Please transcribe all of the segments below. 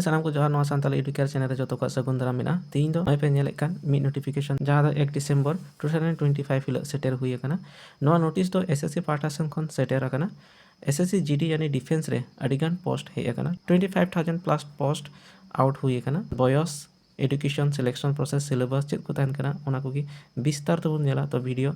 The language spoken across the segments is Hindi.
सानाम को जोहार नवा सानताली एडुकेयर चैनल रे जतो को सगुन दाराम मेना तीन दो पे नेलेक कान मी नोटिफिकेशन जहां दो 1 डिसेंबर 2025 हिलो सेटर हुई kana नवा नोटिस दो एसएससी पाठासन खन सेटर kana एसएससी जीडी यानी डिफेंस रे अडिगान पोस्ट हे kana 25000 प्लस पोस्ट आउट हुई kana बयस education selection process syllabus check को तहन kana ओना को की विस्तार तो नेला तो वीडियो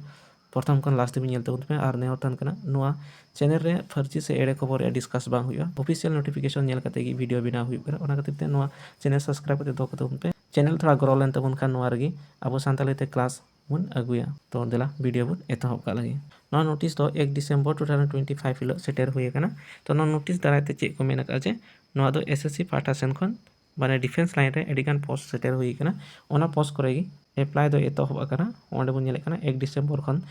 प्रथम खन लास्ट में नेलते उनपे आर नेहर तहन kana नवा चैनल रे फर्जी से एड़े खबर या डिस्कस बांग हुआ ऑफिशियल नोटिफिकेशन नेल कते की वीडियो बिना हुई कर ओना खातिर ते नवा चैनल सब्सक्राइब करते दो कते उनपे चैनल थोड़ा ग्रो लेन तबन खान नवा रगी अब सानताली ते क्लास बुन अगुया तो देला वीडियो बुन एतहब का लगी नवा नोटिस तो 1 डिसेंबर 2025 हिलो सेटर हुई kana तो नवा नोटिस दाराय ते चेक को मेना का जे नवा दो एसएससी पाठा सेन खन माने डिफेंस लाइन रे एडिगान पोस्ट सेटर हुई kana ओना पोस्ट करेगी एप्लाई दो एतहब kana ओंडे बुन नेले kana 1 डिसेंबर खन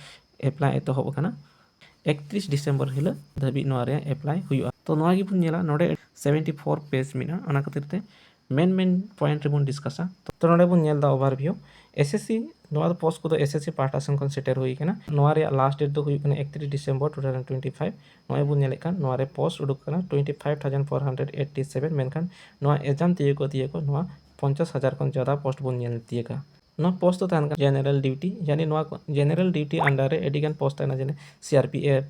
एप्लाई एतहब kana 31 डिसेंबर हिलो धाबी नवा रे एप्लाई हुआ तो नवा गी बुन नेला नोडे 74 पेज मिना ओना खातिर ते मेन पॉइंट रे बुन डिस्कसा तो नोडे बुन नेल दा ओवरव्यू एसएससी नवा दो पोस्ट को तो एसएससी पार्टासन कन सेटर हुई kana नवा रे लास्ट डेट दो हुई kana 31 डिसेंबर 2025 नवा बुन नेले kan नवा रे पोस्ट उडुक kana 25487 मेनखान नवा एग्जाम तिये को नवा 50000 खन ज्यादा पोस्ट बुन नेल तिये का ना पोस्ट तो तहन जनरल ड्यूटी यानी जनरल ड्यूटी अंडर एडिगन पोस्ट तहना जने सीआरपीएफ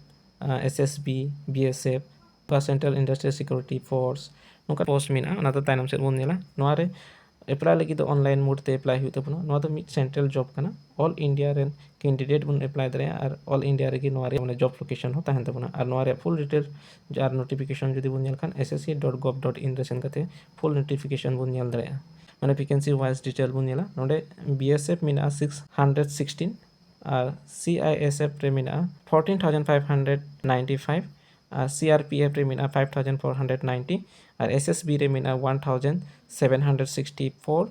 एसएसबी बीएसएफ का सेंट्रल इंडस्ट्रियल सिक्योरिटी फोर्स नोका पोस्ट मिना ना तो तायनम से बुन नेला नोआ रे एप्लाई लगी तो ऑनलाइन मोड ते एप्लाई हुई तबना नोआ तो मिड सेंट्रल जॉब कना ऑल इंडिया रेन कैंडिडेट बुन एप्लाई दरे और ऑल इंडिया रे की नोआ रे माने जॉब लोकेशन हो तहन तबना और नोआ रे फुल डिटेल जार नोटिफिकेशन जदि बुन नेल खान ssc.gov.in रे सेन कते फुल नोटिफिकेशन बुन नेल दरे माने वैकेंसी वाइज डिटेल बुन नेला नोडे बीएसएफ मिना 616 और सीआईएसएफ रे मिना 14595 और सीआरपीएफ रे मिना 5490 और एसएसबी रे मिना 1764 और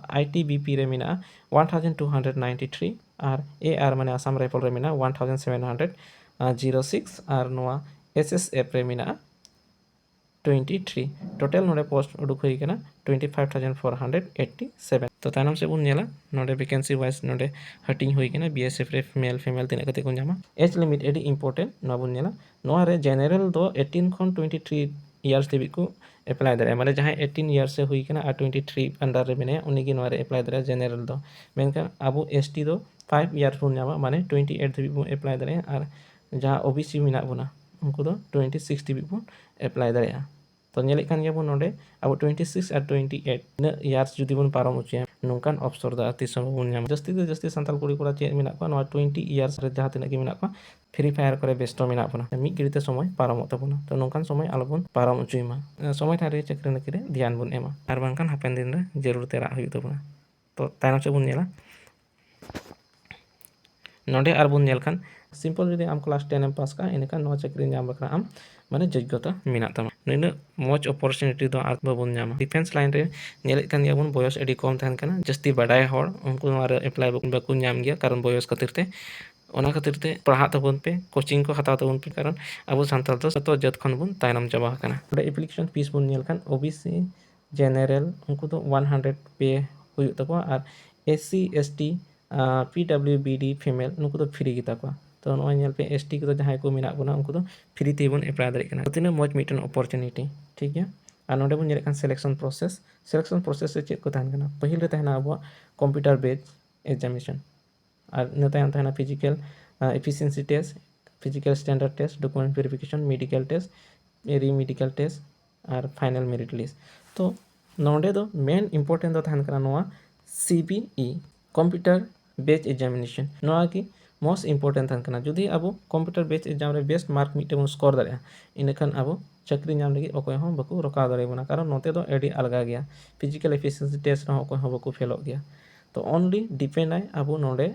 आईटीबीपी रे मिना 1293 और एआर माने आसाम राइफल रे मिना 1706 और नोआ एसएसएफ रे मिना 23 टोटल नोडे पोस्ट उडुक हुई kana 25487 तो तायनम से बुन नेला नोडे वैकेंसी वाइज नोडे हटिंग हुई kana बीएसएफ रे मेल फीमेल तिना कते को जामा एज लिमिट एडी इंपोर्टेंट न बुन नेला नोआ रे जनरल दो 18 खन 23 इयर्स देबी को अप्लाई दरे माने जहां 18 इयर्स से हुई kana 23 अंडर रे मेने उनी की नोआ रे अप्लाई दरे जनरल दो मेनका अबो एसटी दो 5 इयर्स बुन जामा माने 28 देबी को अप्लाई दरे और जहां ओबीसी मिना बुना उनको दो 26 देबी को अप्लाई दरे तो नेले कान गया नोडे अब 26 और 28 न इयर्स जुदी बन पारम उचे नोंकान अवसर दा अति समय बन नाम जस्ती संताल कुड़ी कोड़ा चे मिना को 20 इयर्स रे जहां तिना के मिना को फ्री फायर करे बेस्ट मिना पना मी गिरिते समय पारम तबना तो नोंकान समय आलोबन पारम उचुइमा समय थारे चक्र नकिरे ध्यान बन एमा आर बांकान हापेन दिन रे जरूरत रा हुई तबना तो तायनम से बन नेला नोडे आर बन नेल खान सिंपल जदि आम क्लास 10 एम पास का इनका नवा चक्री नाम बकरा आम माने योग्यता मिना तमा नैना मौज अपॉर्चुनिटी दो आज बाबन नामा डिफेंस लाइन रे नेले कान याबन बयस एडी कम थान kana जस्ती बडाय हर उनको नवा अप्लाई बाकु नाम गया कारण बयस खातिर ते ओना खातिर ते पढ़ा तबन पे कोचिंग को हता तबन पे कारण अब संताल तो सतो जत खन बुन तायनम चाबा kana एप्लीकेशन फीस बुन नेल खान ओबीसी जनरल उनको तो 100 पे हुई तको और एससी एसटी पीडब्ल्यूबीडी फीमेल उनको तो फ्री गिता को तो नोआ नेल पे एसटी को जहां को मिना बुना उनको तो फ्री ते बन अप्लाई दरे kana तिना मौज मिटन अपॉर्चुनिटी ठीक है और नोडे बन नेल खान सिलेक्शन प्रोसेस से चेक को तहन kana पहिल रे तहना अब कंप्यूटर बेस्ड एग्जामिनेशन और न तहना physical efficiency test physical standard test document verification medical test re medical test और फाइनल मेरिट लिस्ट तो नोडे दो मेन इंपोर्टेंट दो तहन kana नोआ सीबीई कंप्यूटर बेस्ड एग्जामिनेशन नोआ की मोस्ट इंपोर्टेंट थान kana जुदी अब कंप्यूटर बेस्ड एग्जाम रे बेस्ट मार्क मिटे स्कोर दारे इनखान अब चाकरी नाम लगी अकय हम बको रका दारे बना कारण नोते दो एडी अलगा गया फिजिकल एफिशिएंसी टेस्ट रो अकय हम बको फेलो गया तो ओनली डिपेंड आय अब नोडे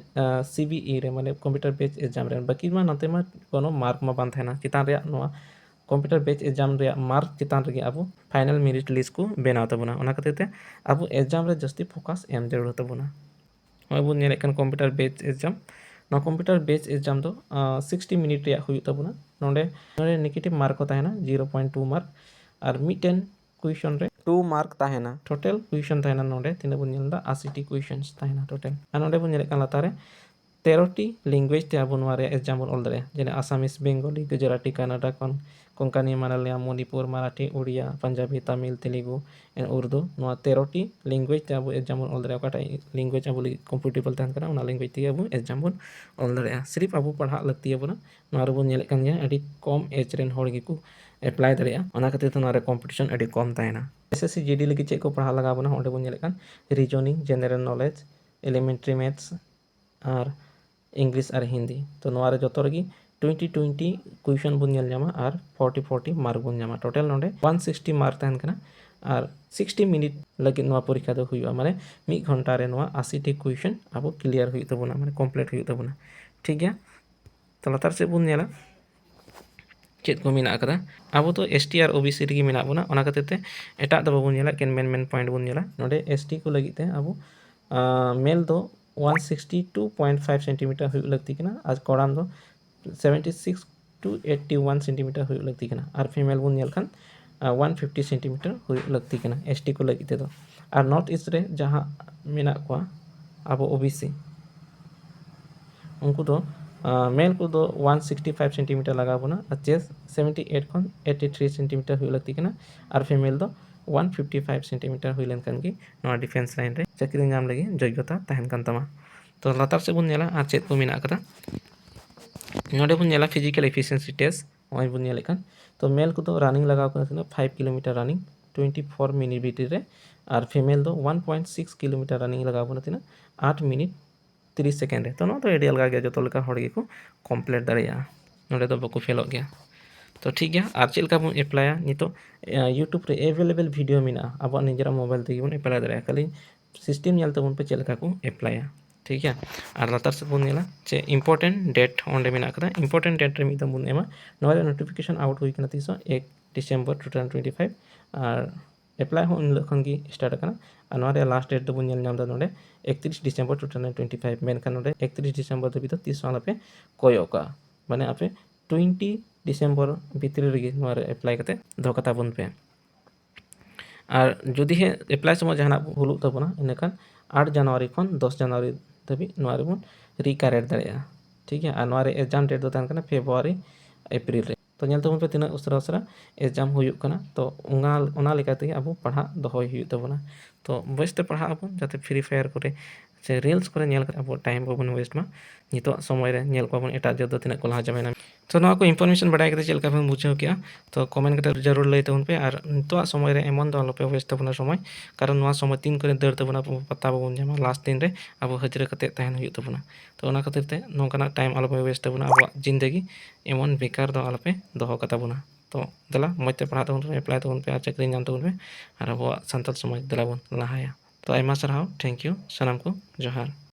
सीबीई रे माने कंप्यूटर बेस्ड एग्जाम रे बाकी मा नते मा कोनो मार्क मा बान थाना चितान रे नोआ कंप्यूटर बेस्ड एग्जाम रे मार्क चितान रे अब फाइनल मेरिट लिस्ट को बेनाव तबना ओना खातिर ते अब एग्जाम रे जस्ती फोकस एम जरूरत तबना अब नेले कन कंप्यूटर बेस्ड एग्जाम ना कंप्यूटर बेस्ड एग्जाम तो 60 मिनट रे हुई तबना नोडे नेगेटिव मार्क को ताहेना 0.2 मार्क और मिटेन क्वेश्चन रे 2 मार्क ताहेना टोटल क्वेश्चन ताहेना नोडे तिना बन नेलदा 80 क्वेश्चंस ताहेना टोटल आ नोडे बन नेले कन लातारे 13টি ল্যাঙ্গুয়েজ তে আবো নোয়াरे एग्जाम बन ऑल दाड़े जेने आसामिस बेंगली गुजराती कन्नड़ा कोंकणी मालायालम मणिपुर मराठी उड़िया पंजाबी तमिल तेलुगु एंड उर्दू नोआ 13टी ল্যাঙ্গুয়েজ তে আবो एग्जाम बन ऑल दाड़े ओकाटा ল্যাঙ্গুয়েজ आबो कंफर्टेबल तहन कना ओना ল্যাঙ্গুয়েज ते आबो एग्जाम बन ऑल दाड़े सिर्फ आबो पढ़ा लगती आबोना नोआ रेबो नेलेक कान गया अडी कम एज रेन हॉर गिकु एप्लाई दाड़ेया ओना खातिर तो नोआ रे कॉम्पिटिशन अडी कम ताहेना एसएससी जीडी लगी चेक को पढ़ा लगा बोना ओंडे बो नेलेक कान reasoning general knowledge elementary maths और इंग्लिश और हिंदी तो नोआरे जतो रगी 20 क्वेश्चन बन नेल जामा और 40 मार्क बन जामा टोटल नोडे 160 मार्क तहन कना और 60 मिनट लगे नोआ परीक्षा दो हुआ माने 1 घंटा रे नोआ 80 टी क्वेश्चन अब क्लियर हुई तबना माने कंप्लीट हुई तबना ठीक गया तो लतार से बन नेला चेक को मिना कदा अब तो एसटी और ओबीसी रगी मिना बना ओना खातिर ते एटा दो बन नेला केन मेन पॉइंट बन नेला नोडे एसटी को लगी ते अब मेल दो 162.5 सेंटीमीटर हुई लगती कना आज कोड़ाम दो 76 to 81 सेंटीमीटर हुई लगती कना और फीमेल बन नेल खान 150 सेंटीमीटर हुई लगती कना एसटी को लगी ते दो और नॉर्थ ईस्ट रे जहां मेना को अब ओबीसी उनको दो मेल को दो 165 सेंटीमीटर लगा बोना और चेस्ट 78 खन 83 सेंटीमीटर हुई लगती कना और फीमेल दो 155 सेंटीमीटर हुई लेनकन की नोआ डिफेंस लाइन रे चाकरी नाम लगी योग्यता तहन कान तमा तो लतार से बन नेला और चेक को मेना कदा नोडे बन नेला फिजिकल एफिशिएंसी टेस्ट ओय बन नेले कान तो मेल को तो रनिंग लगा को 5 किलोमीटर रनिंग 24 मिनट बीटी रे और फीमेल दो 1.6 किलोमीटर रनिंग लगा बोना 8 मिनट 30 सेकेंड रे तो नो तो एडियल गा गया जो तोलका हड़ गे को कंप्लीट दाड़िया नोडे तो बको फेलो गया तो ठीक गया और चलका बन एप्लाया नितो यूट्यूब रे अवेलेबल वीडियो मिना अब निजरा मोबाइल ते बन एप्लाई दाड़िया खाली सिस्टम नेल तबन पे चलका को एप्लाया ठीक है और लतार से बन नेला चे इंपोर्टेंट डेट ओंडे मिना कदा इंपोर्टेंट डेट रे मिदम बन एमा नोरे नोटिफिकेशन आउट हुई कना 1 डिसेंबर 2025 और एप्लाई हो इन लखन की स्टार्ट करना और नोरे लास्ट डेट बन नेल नाम दा नोडे 31 डिसेंबर 2025 मेन का नोडे 31 डिसेंबर दबी तो 30 वाला पे कोयोका माने आपे 20 डिसेंबर भीतर रे नोरे एप्लाई करते दो कता बन पे और जुदी है एप्लाई समय जहां हुलु तबना इनकान 8 जनवरी खन 10 जनवरी तभी नोरे बन रिकारेट दाड़िया ठीक है और नोरे एग्जाम डेट दो तहन कना फेब्रुआरी अप्रैल रे तो नेल तबन पे तिना उसरा एग्जाम हुयुक कना तो ओना लेकाते अब पढ़ा दोहय हुयुक तबना तो बेस्ट पढ़ा अब जाते फ्री फायर करे से रील्स करे नेल अब टाइम बबन वेस्ट मा नितो समय रे नेल को एटा जद तिना को लहा जमेना तो नोआ को इनफॉरमेशन बढ़ाई के चलका बन बुझाव किया तो कमेंट करते जरूर लई तबन पे और नितो समय रे एमन दो लोपे वेस्ट तबना समय कारण नोआ समय 3 करे दर तबना पता बबन जमा लास्ट दिन रे अब हजरे कते तहन हुयुक तबना तो ओना खातिर ते नोंकाना टाइम आलोपे वेस्ट तबना अब जिंदगी एमन बेकार दो आलोपे दोहो कता बना तो दला मजते पढ़ा तबन पे एप्लाई तबन पे और चाकरी नाम तबन पे और अब संताल समाज दला बन लहाया तो आयमा सारहाव थैंक यू सनाम को जोहार।